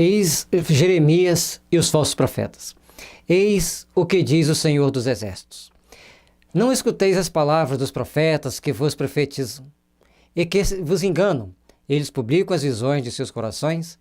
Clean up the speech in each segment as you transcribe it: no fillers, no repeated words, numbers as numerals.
Eis Jeremias e os falsos profetas. Eis o que diz o Senhor dos Exércitos. Não escuteis as palavras dos profetas que vos profetizam e que vos enganam. Eles publicam as visões de seus corações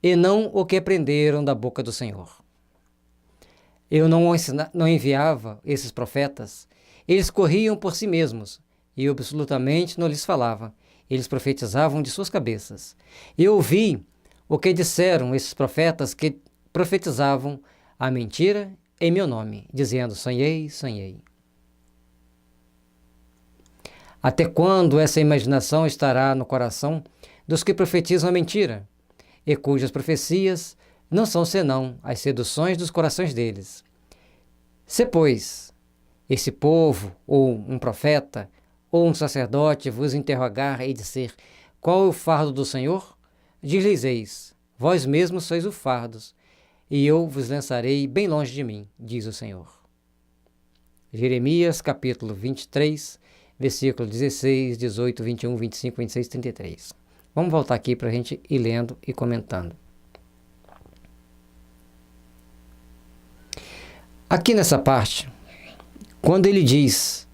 e não o que aprenderam da boca do Senhor. Eu não enviava esses profetas. Eles corriam por si mesmos e absolutamente não lhes falava. Eles profetizavam de suas cabeças. Eu ouvi o que disseram esses profetas que profetizavam a mentira em meu nome, dizendo: sonhei, sonhei. Até quando essa imaginação estará no coração dos que profetizam a mentira, e cujas profecias não são senão as seduções dos corações deles? Se, pois, esse povo, ou um profeta, ou um sacerdote vos interrogar e dizer: qual é o fardo do Senhor? Diz-lhes: vós mesmos sois o fardo, e eu vos lançarei bem longe de mim, diz o Senhor. Jeremias, capítulo 23, versículo 16, 18, 21, 25, 26, 33. Vamos voltar aqui para a gente ir lendo e comentando. Aqui nessa parte, quando ele diz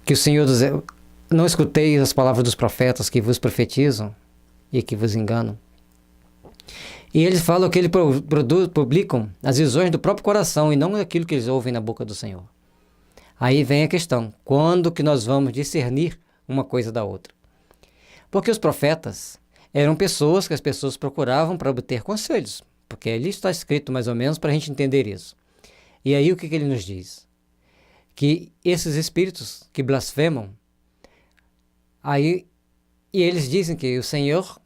que o Senhor não escuteis as palavras dos profetas que vos profetizam e que vos enganam, e eles falam que eles publicam as visões do próprio coração e não aquilo que eles ouvem na boca do Senhor. Aí vem a questão: quando que nós vamos discernir uma coisa da outra? Porque os profetas eram pessoas que as pessoas procuravam para obter conselhos, porque ali está escrito mais ou menos para a gente entender isso. E aí o que ele nos diz? Que esses espíritos que blasfemam, e eles dizem que o Senhor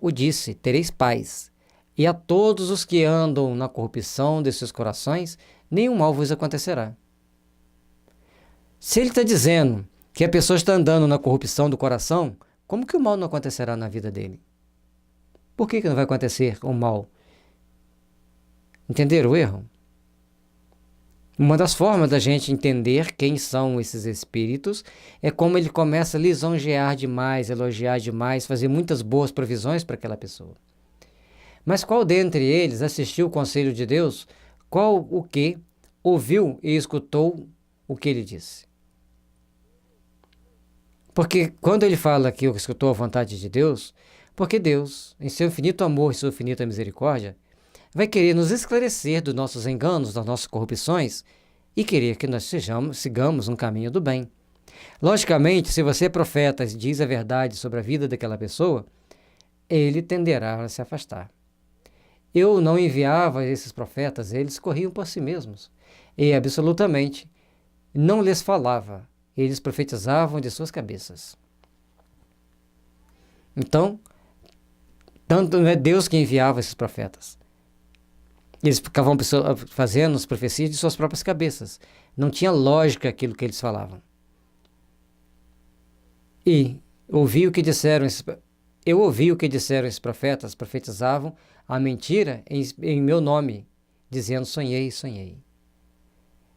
o disse: tereis paz, e a todos os que andam na corrupção de seus corações, nenhum mal vos acontecerá. Se ele está dizendo que a pessoa está andando na corrupção do coração, como que o mal não acontecerá na vida dele? Por que não vai acontecer o mal? Entenderam o erro? Uma das formas da gente entender quem são esses espíritos é como ele começa a lisonjear demais, elogiar demais, fazer muitas boas provisões para aquela pessoa. Mas qual dentre eles assistiu o conselho de Deus? Qual o que ouviu e escutou o que ele disse? Porque quando ele fala que escutou a vontade de Deus, porque Deus, em seu infinito amor e sua infinita misericórdia, vai querer nos esclarecer dos nossos enganos, das nossas corrupções, e querer que nós sigamos um caminho do bem. Logicamente, se você é profeta e diz a verdade sobre a vida daquela pessoa, ele tenderá a se afastar. Eu não enviava esses profetas, eles corriam por si mesmos, e absolutamente não lhes falava, eles profetizavam de suas cabeças. Então, tanto não é Deus que enviava esses profetas. Eles ficavam fazendo as profecias de suas próprias cabeças. Não tinha lógica aquilo que eles falavam. Eu ouvi o que disseram esses profetas, profetizavam a mentira em meu nome, dizendo: sonhei, sonhei.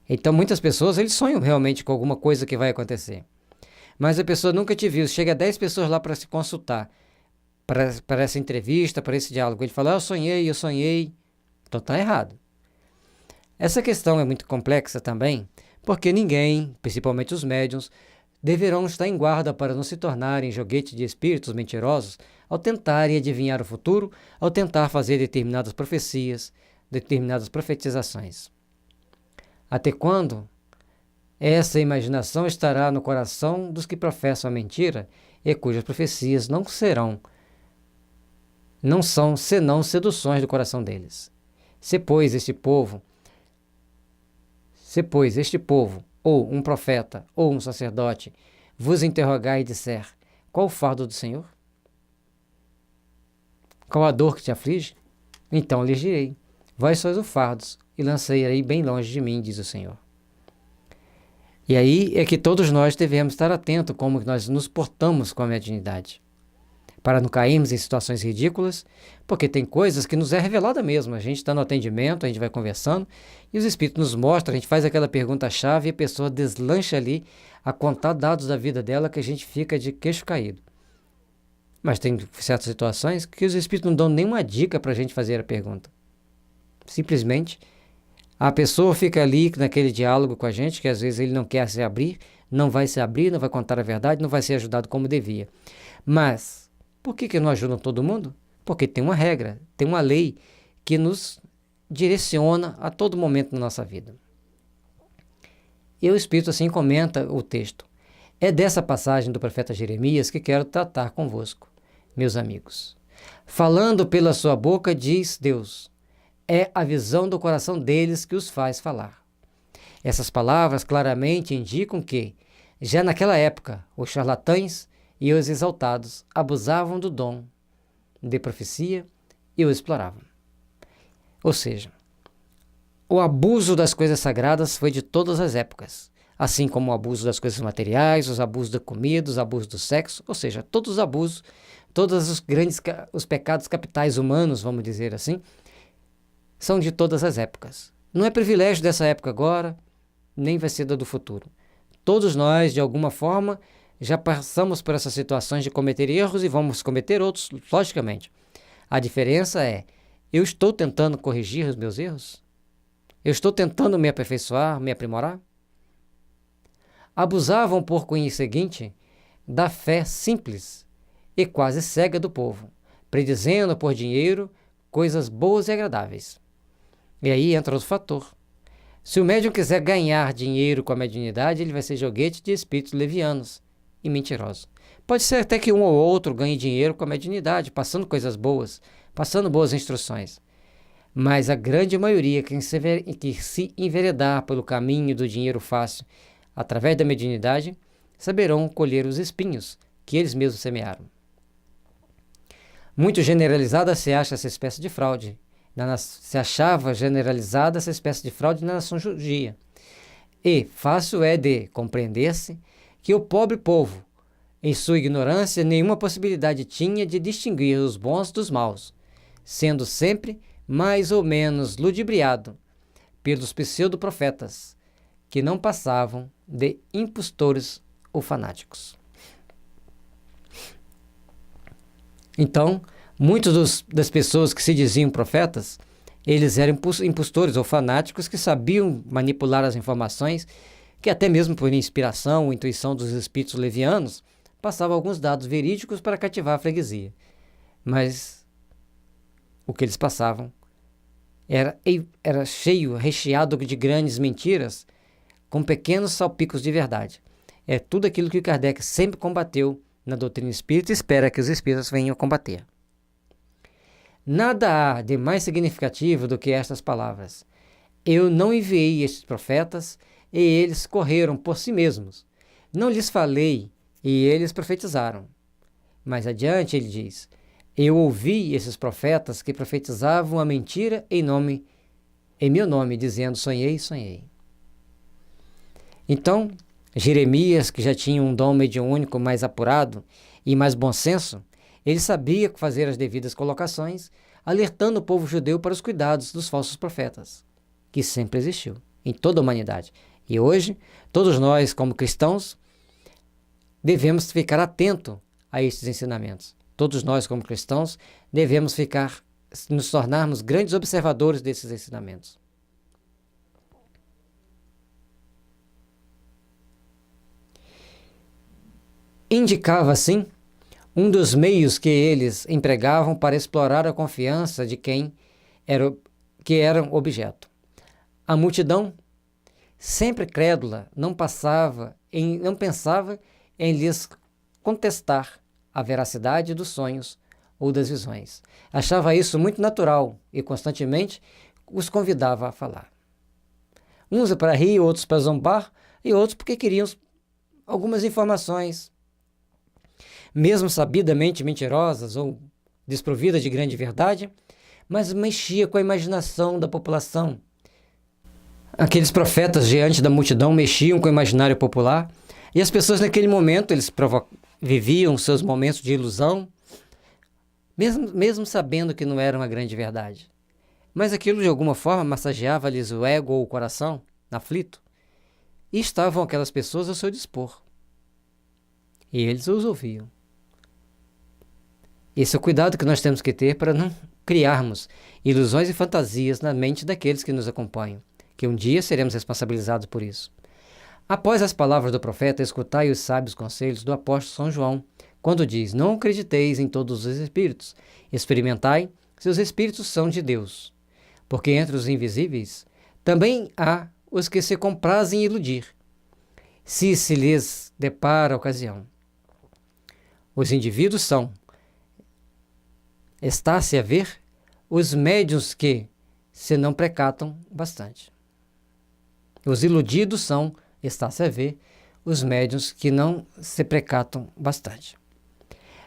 Então muitas pessoas, eles sonham realmente com alguma coisa que vai acontecer. Mas a pessoa nunca te viu. Chega 10 pessoas lá para se consultar, para essa entrevista, para esse diálogo. Ele fala: eu sonhei. Então está errado. Essa questão é muito complexa também, porque ninguém, principalmente os médiuns, deverão estar em guarda para não se tornarem joguete de espíritos mentirosos ao tentarem adivinhar o futuro, ao tentar fazer determinadas profecias, determinadas profetizações. Até quando essa imaginação estará no coração dos que professam a mentira e cujas profecias não são senão seduções do coração deles? Se, pois, este povo, ou um profeta, ou um sacerdote, vos interrogar e disser: qual o fardo do Senhor? Qual a dor que te aflige? Então lhes direi: vós sois o fardo, e lancei bem longe de mim, diz o Senhor. E aí é que todos nós devemos estar atentos como nós nos portamos com a mediunidade, para não cairmos em situações ridículas, porque tem coisas que nos é revelada mesmo. A gente está no atendimento, a gente vai conversando, e os espíritos nos mostram, a gente faz aquela pergunta-chave e a pessoa deslancha ali a contar dados da vida dela que a gente fica de queixo caído. Mas tem certas situações que os espíritos não dão nenhuma dica para a gente fazer a pergunta. Simplesmente, a pessoa fica ali naquele diálogo com a gente, que às vezes ele não quer se abrir, não vai se abrir, não vai contar a verdade, não vai ser ajudado como devia. Mas, por que não ajudam todo mundo? Porque tem uma regra, tem uma lei que nos direciona a todo momento na nossa vida. E o Espírito assim comenta o texto. É dessa passagem do profeta Jeremias que quero tratar convosco, meus amigos. Falando pela sua boca, diz Deus, é a visão do coração deles que os faz falar. Essas palavras claramente indicam que, já naquela época, os charlatães e os exaltados abusavam do dom de profecia e o exploravam. Ou seja, o abuso das coisas sagradas foi de todas as épocas, assim como o abuso das coisas materiais, os abusos da comida, os abusos do sexo, ou seja, todos os abusos, todos os pecados capitais humanos, vamos dizer assim, são de todas as épocas. Não é privilégio dessa época agora, nem vai ser do futuro. Todos nós, de alguma forma, já passamos por essas situações de cometer erros e vamos cometer outros, logicamente. A diferença é, eu estou tentando corrigir os meus erros? Eu estou tentando me aperfeiçoar, me aprimorar? Abusavam, por conseguinte, da fé simples e quase cega do povo, predizendo por dinheiro coisas boas e agradáveis. E aí entra outro fator. Se o médium quiser ganhar dinheiro com a mediunidade, ele vai ser joguete de espíritos levianos e mentirosos. Pode ser até que um ou outro ganhe dinheiro com a mediunidade, passando coisas boas, passando boas instruções. Mas a grande maioria que se enveredar pelo caminho do dinheiro fácil, através da mediunidade, saberão colher os espinhos que eles mesmos semearam. Muito generalizada se acha essa espécie de fraude. Se achava generalizada essa espécie de fraude na nação judia. E fácil é de compreender-se que o pobre povo, em sua ignorância, nenhuma possibilidade tinha de distinguir os bons dos maus, sendo sempre mais ou menos ludibriado pelos pseudo-profetas, que não passavam de impostores ou fanáticos. Então, muitos das pessoas que se diziam profetas, eles eram impostores ou fanáticos que sabiam manipular as informações, que até mesmo por inspiração ou intuição dos espíritos levianos, passavam alguns dados verídicos para cativar a freguesia. Mas o que eles passavam era cheio, recheado de grandes mentiras, com pequenos salpicos de verdade. É tudo aquilo que Kardec sempre combateu na doutrina espírita e espera que os espíritos venham combater. Nada há de mais significativo do que estas palavras. Eu não enviei estes profetas, e eles correram por si mesmos. Não lhes falei, e eles profetizaram. Mais adiante ele diz, eu ouvi esses profetas que profetizavam a mentira em meu nome, dizendo, sonhei, sonhei. Então, Jeremias, que já tinha um dom mediúnico mais apurado e mais bom senso, ele sabia fazer as devidas colocações, alertando o povo judeu para os cuidados dos falsos profetas, que sempre existiu em toda a humanidade. E hoje, todos nós, como cristãos, devemos ficar atentos a estes ensinamentos. Todos nós, como cristãos, devemos nos tornarmos grandes observadores desses ensinamentos. Indicava, assim, um dos meios que eles empregavam para explorar a confiança de quem era objeto. A multidão, sempre crédula, não pensava em lhes contestar a veracidade dos sonhos ou das visões. Achava isso muito natural e constantemente os convidava a falar. Uns para rir, outros para zombar e outros porque queriam algumas informações, mesmo sabidamente mentirosas ou desprovidas de grande verdade, mas mexia com a imaginação da população. Aqueles profetas diante da multidão mexiam com o imaginário popular e as pessoas naquele momento eles viviam seus momentos de ilusão, mesmo sabendo que não era uma grande verdade. Mas aquilo de alguma forma massageava-lhes o ego ou o coração, aflito, e estavam aquelas pessoas ao seu dispor. E eles os ouviam. Esse é o cuidado que nós temos que ter para não criarmos ilusões e fantasias na mente daqueles que nos acompanham, que um dia seremos responsabilizados por isso. Após as palavras do profeta, escutai os sábios conselhos do apóstolo São João, quando diz: não acrediteis em todos os espíritos, experimentai se os espíritos são de Deus. Porque entre os invisíveis também há os que se comprazem em iludir, se lhes depara a ocasião. Os indivíduos são, está-se a ver, os médiuns que se não precatam bastante. Os iludidos são, está-se a ver, os médiuns que não se precatam bastante.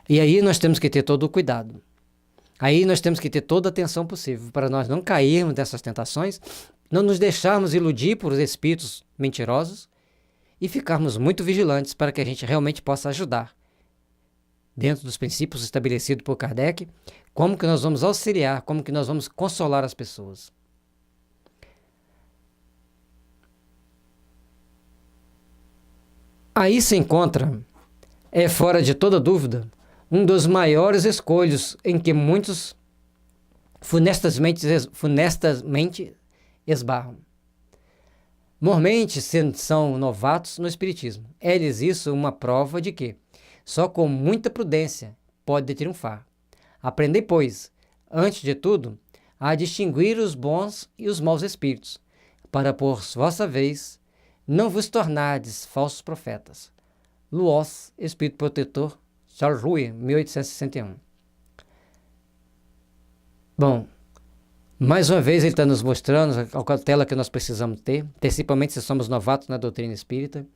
E aí nós temos que ter todo o cuidado. Aí nós temos que ter toda a atenção possível para nós não cairmos dessas tentações, não nos deixarmos iludir por espíritos mentirosos e ficarmos muito vigilantes para que a gente realmente possa ajudar, dentro dos princípios estabelecidos por Kardec, como que nós vamos auxiliar, como que nós vamos consolar as pessoas. Aí se encontra, fora de toda dúvida, um dos maiores escolhos em que muitos funestamente esbarram. Mormente são novatos no Espiritismo. É-lhes isso uma prova de que só com muita prudência pode triunfar. Aprendei, pois, antes de tudo, a distinguir os bons e os maus espíritos, para por vossa vez não vos tornardes falsos profetas. Luoz, Espírito Protetor, Charles Ruhe, 1861. Bom, mais uma vez ele está nos mostrando a cautela que nós precisamos ter, principalmente se somos novatos na doutrina espírita,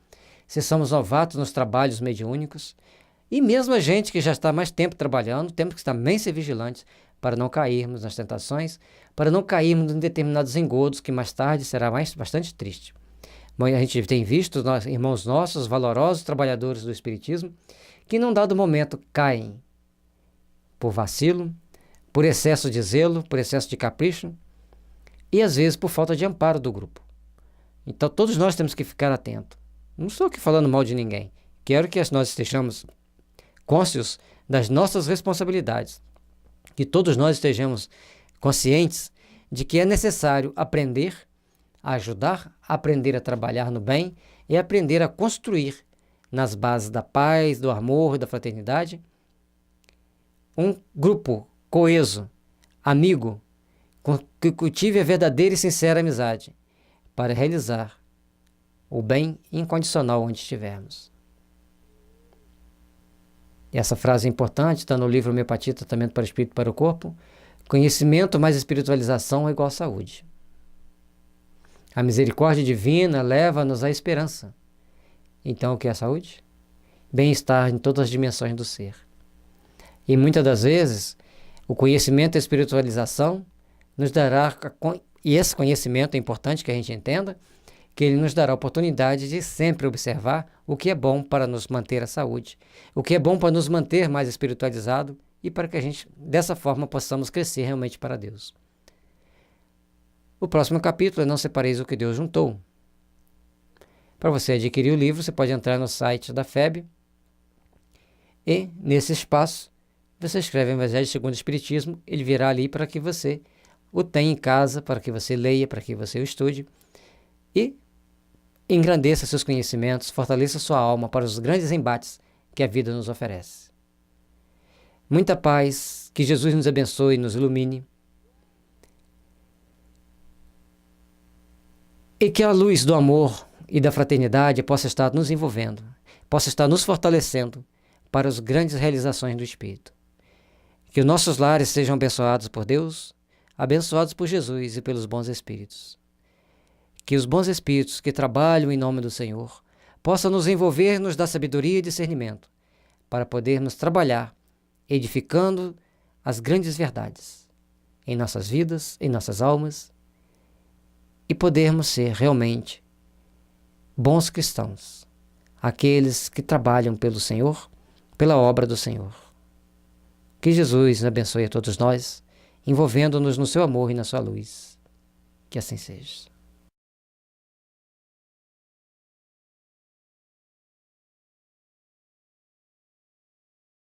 se somos novatos nos trabalhos mediúnicos, e mesmo a gente que já está mais tempo trabalhando, temos que também ser vigilantes para não cairmos nas tentações, para não cairmos em determinados engodos que mais tarde será bastante triste. Bom, a gente tem visto irmãos nossos, valorosos trabalhadores do Espiritismo, que num dado momento caem por vacilo, por excesso de zelo, por excesso de capricho e às vezes por falta de amparo do grupo. Então todos nós temos que ficar atentos. Não estou aqui falando mal de ninguém. Quero que nós estejamos conscientes das nossas responsabilidades, que todos nós estejamos conscientes de que é necessário aprender a ajudar, aprender a trabalhar no bem e aprender a construir nas bases da paz, do amor e da fraternidade um grupo coeso, amigo, que cultive a verdadeira e sincera amizade para realizar o bem incondicional onde estivermos. E essa frase é importante, está no livro Homeopatia, Tratamento para o Espírito e para o Corpo. Conhecimento mais espiritualização é igual a saúde. A misericórdia divina leva-nos à esperança. Então, o que é a saúde? Bem-estar em todas as dimensões do ser. E muitas das vezes, o conhecimento e a espiritualização nos dará, e esse conhecimento é importante que a gente entenda, que ele nos dará a oportunidade de sempre observar o que é bom para nos manter a saúde, o que é bom para nos manter mais espiritualizado e para que a gente, dessa forma, possamos crescer realmente para Deus. O próximo capítulo é Não Separeis o que Deus juntou. Para você adquirir o livro, você pode entrar no site da FEB e, nesse espaço, você escreve Evangelho segundo o Espiritismo, ele virá ali para que você o tenha em casa, para que você leia, para que você o estude e engrandeça seus conhecimentos, fortaleça sua alma para os grandes embates que a vida nos oferece. Muita paz, que Jesus nos abençoe e nos ilumine. E que a luz do amor e da fraternidade possa estar nos envolvendo, possa estar nos fortalecendo para as grandes realizações do Espírito. Que os nossos lares sejam abençoados por Deus, abençoados por Jesus e pelos bons Espíritos. Que os bons Espíritos que trabalham em nome do Senhor possam nos envolver, nos dar sabedoria e discernimento, para podermos trabalhar, edificando as grandes verdades em nossas vidas, em nossas almas, e podermos ser realmente bons cristãos, aqueles que trabalham pelo Senhor, pela obra do Senhor. Que Jesus abençoe a todos nós, envolvendo-nos no seu amor e na sua luz. Que assim seja.